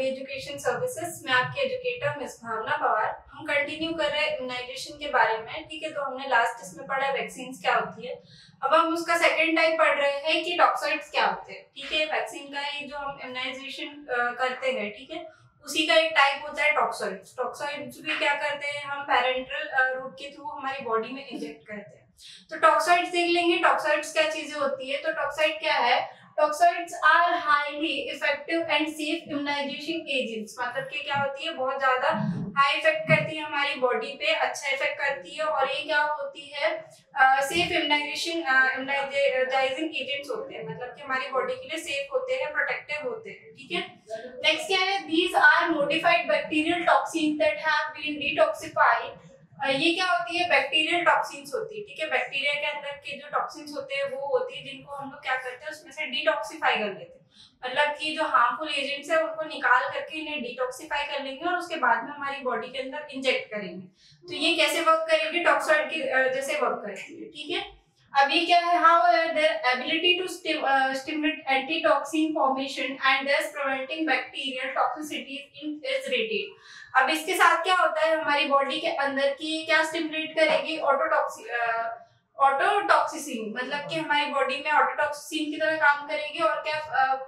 B education services. मैं आपकी educator miss भावना पवार। हम कंटिन्यू कर रहे हैं इम्यूनाइजेशन के बारे में। ठीक है, तो हमने लास्ट इसमें पढ़ा वैक्सीन क्या होती है। अब हम उसका सेकेंड टाइप पढ़ रहे हैं कि टॉक्साइड्स क्या होते हैं। ठीक है, वैक्सीन का ही जो हम इम्यूनाइजेशन करते हैं, ठीक है, उसी का एक टाइप होता है टॉक्साइड्स। टॉक्साइड्स भी क्या करते हैं, हम पैरेंटल रूट के थ्रू हमारी बॉडी में इंजेक्ट करते हैं। तो टॉक्साइड्स देख लेंगे, टॉक्साइड्स क्या चीजें होती है। तो टॉक्साइड क्या है, toxoids are highly effective and safe immunisation agents. मतलब कि क्या होती है, बहुत ज्यादा हाई इफेक्ट करती है हमारी बॉडी पे, अच्छा इफेक्ट करती है। और ये क्या होती है, सेफ इम्यूनाइजिंग एजेंट्स होते हैं, मतलब कि हमारी बॉडी के लिए सेफ होते हैं, प्रोटेक्टिव होते हैं। ठीक है, नेक्स्ट क्या है, these are modified bacterial toxins that have been detoxified. ये क्या होती है, बैक्टीरियल टॉक्सिन्स होती है। ठीक है, बैक्टीरिया के अंदर के जो टॉक्सिन्स होते हैं वो होती है जिनको हम लोग क्या करते हैं, उसमें से डिटॉक्सिफाई कर लेते हैं। मतलब कि जो हार्मफुल एजेंट्स है उनको निकाल करके इन्हें डिटॉक्सिफाई कर लेंगे और उसके बाद में हमारी बॉडी के अंदर इंजेक्ट करेंगे। तो ये कैसे वर्क करेगी, टॉक्साइड के जैसे वर्क करती है। ठीक है, अब ये क्या है, how their ability to stimulate antitoxin formation and thus preventing bacterial toxicity is rated। अब इसके साथ क्या होता है, हमारी बॉडी के अंदर की क्या स्टिमुलेट करेगी, ऑटोटॉक्सिसिन। मतलब कि हमारी बॉडी में ऑटोटॉक्सिसिन की तरह काम करेगी और क्या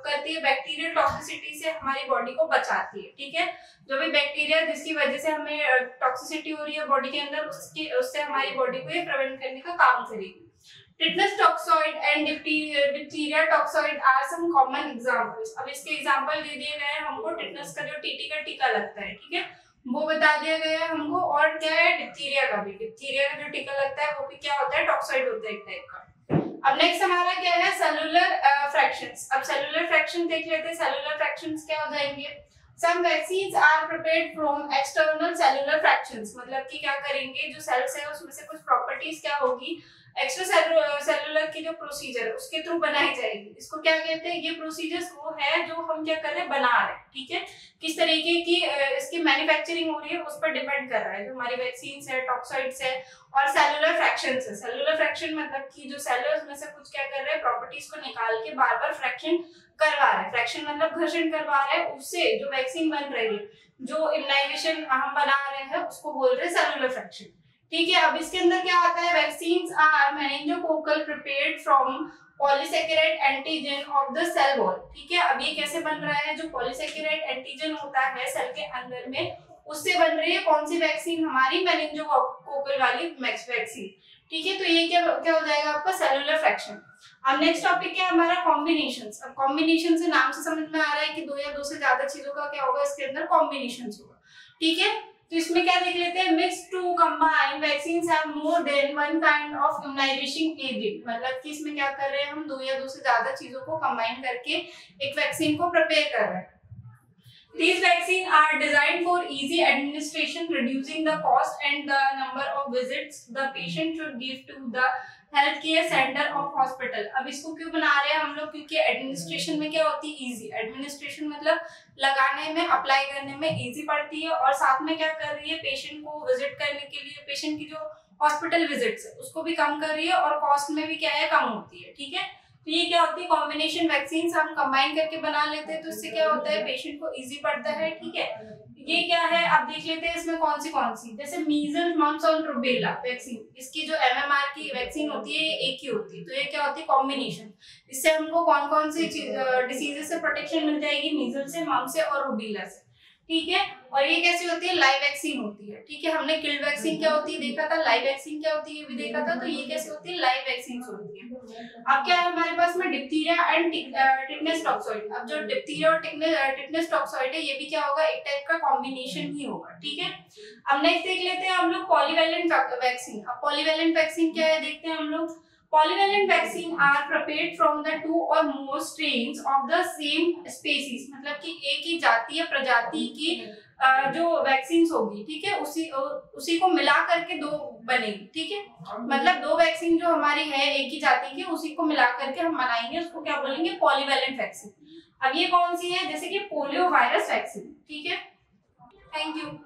करती है, बैक्टीरियल टॉक्सिसिटी से हमारी बॉडी को बचाती है। ठीक है, जो भी बैक्टीरिया जिसकी वजह से हमें टॉक्सिसिटी हो रही है बॉडी के अंदर, उससे हमारी बॉडी को ये प्रिवेंट करने का काम करेगी। Tetanus toxoid and diphtheria toxoid are some common examples. अब इसके एग्जांपल दे दिए गए हैं हमको। टिटनस का जो टीटी का टीका लगता है, ठीक है, वो बता दिया गया है हमको। और क्या है, डिप्थीरिया का भी, डिप्थीरिया का जो टीका लगता है वो भी क्या होता है, टॉक्सॉइड होता है एक टाइप का। अब नेक्स्ट हमारा क्या है, सेलुलर फ्रैक्शंस। अब सेलुलर फ्रैक्शन देख लेते हैं। सेलुलर फ्रैक्शंस क्या हो जाएंगे, some vaccines are prepared from external cellular fractions. मतलब कि क्या करेंगे, जो सेल्स है उसमें से कुछ प्रॉपर्टीज क्या होगी, एक्स्ट्रा सेलुलर की जो प्रोसीजर उसके थ्रू बनाई जाएगी। इसको क्या कहते हैं, ये प्रोसीजर्स वो है जो हम क्या कर रहे हैं, बना रहे हैं। ठीक है, किस तरीके की इसकी मैन्युफैक्चरिंग हो रही है उस पर डिपेंड कर रहा है। जो हमारी वैक्सीन्स है, टॉक्साइड्स है और सेलुलर फ्रैक्शंस है। सेलुलर फ्रैक्शन मतलब कि जो सेलुलर्स में से कुछ क्या कर रहे हैं, प्रॉपर्टीज को निकाल के बार बार फ्रैक्शन करवा रहे हैं। फ्रैक्शन मतलब घर्षण करवा रहे हैं, उससे जो वैक्सीन बन रही है, जो इम्यूनाइजेशन हम बना रहे हैं, उसको बोल रहे हैं सेलुलर फ्रैक्शन। ठीक है, अब इसके अंदर क्या आता है, vaccines are meningococcal prepared from polysaccharide antigen of the cell wall. ठीक है, अब ये कैसे बन रहा है, जो पॉलीसैकेराइड एंटीजन होता है सेल के अंदर में, उससे बन रही है कौन सी वैक्सीन, हमारी मेनिंजोकोकल वाली वैक्सीन। ठीक है, तो ये क्या हो जाएगा आपका, सेलुलर फ्रैक्शन। अब नेक्स्ट टॉपिक है हमारा कॉम्बिनेशंस। अब कॉम्बिनेशन से नाम से समझ में आ रहा है कि दो या दो से ज्यादा चीजों का क्या होगा, इसके अंदर कॉम्बिनेशंस होगा। ठीक है, तो इसमें क्या देख लेते हैं, mix to combine vaccines have more than one kind of immunisation agent. मतलब कि इसमें क्या कर रहे हैं, हम दो या दो से ज्यादा चीजों को कंबाइन करके एक वैक्सीन को प्रिपेयर कर रहे हैं। These vaccines are designed for easy administration, reducing the cost and the number of visits the patient should give to the health care centre of hospital. अब इसको क्यों बना रहे हैं हम लोग, क्योंकि एडमिनिस्ट्रेशन में क्या होती है, इजी। एडमिनिस्ट्रेशन मतलब लगाने में, अप्लाई करने में इजी पड़ती है। और साथ में क्या कर रही है, पेशेंट को विजिट करने के लिए, पेशेंट की जो हॉस्पिटल विजिट्स है उसको भी कम कर रही है और कॉस्ट में भी क्या है, कम होती है। ठीक है, तो ये क्या होती है, कॉम्बिनेशन वैक्सीन हम कंबाइन करके बना लेते हैं, तो इससे क्या होता है, पेशेंट को इजी पड़ता है। ठीक है, ये क्या है, अब देख लेते हैं इसमें कौन सी, जैसे मीजल्स, मम्प्स और रूबेला वैक्सीन। इसकी जो एमएमआर की वैक्सीन होती है ये एक ही होती है। तो ये क्या होती है, कॉम्बिनेशन। इससे हमको कौन सी डिसीजेस से प्रोटेक्शन मिल जाएगी, मीजल्स से, मम्प्स से और रूबेला से। ठीक है, और ये कैसी होती है, लाइव वैक्सीन होती है। ठीक है, हमने किल्ड वैक्सीन क्या होती है देखा था, लाइव वैक्सीन क्या होती है भी देखा था। तो ये कैसी होती है, लाइव वैक्सीन होती है। अब क्या है हमारे पास में, डिप्थीरिया एंड टिटनस टॉक्सॉइड। अब जो डिप्थीरिया और टिटनस टॉक्सॉइड है, ये भी क्या होगा, एक टाइप का कॉम्बिनेशन ही होगा। ठीक है, अब नेक्स्ट देख लेते हैं हम लोग पॉलीवैलेंट वैक्सीन। अब पॉलीवैलेंट वैक्सीन क्या है देखते हैं हम लोग। Polyvalent vaccine are prepared from the two or more strains of the same species। मतलब कि एक ही जाति या प्रजाति की जो वैक्सीन होगी, ठीक है, उसी को मिला करके दो बनेगी। ठीक है, मतलब दो वैक्सीन जो हमारी है एक ही जाति की, उसी को मिला करके हम बनाएंगे, उसको क्या बोलेंगे, पॉलीवैलेंट वैक्सीन। अब ये कौन सी है, जैसे कि पोलियो वायरस वैक्सीन। ठीक है, थैंक यू।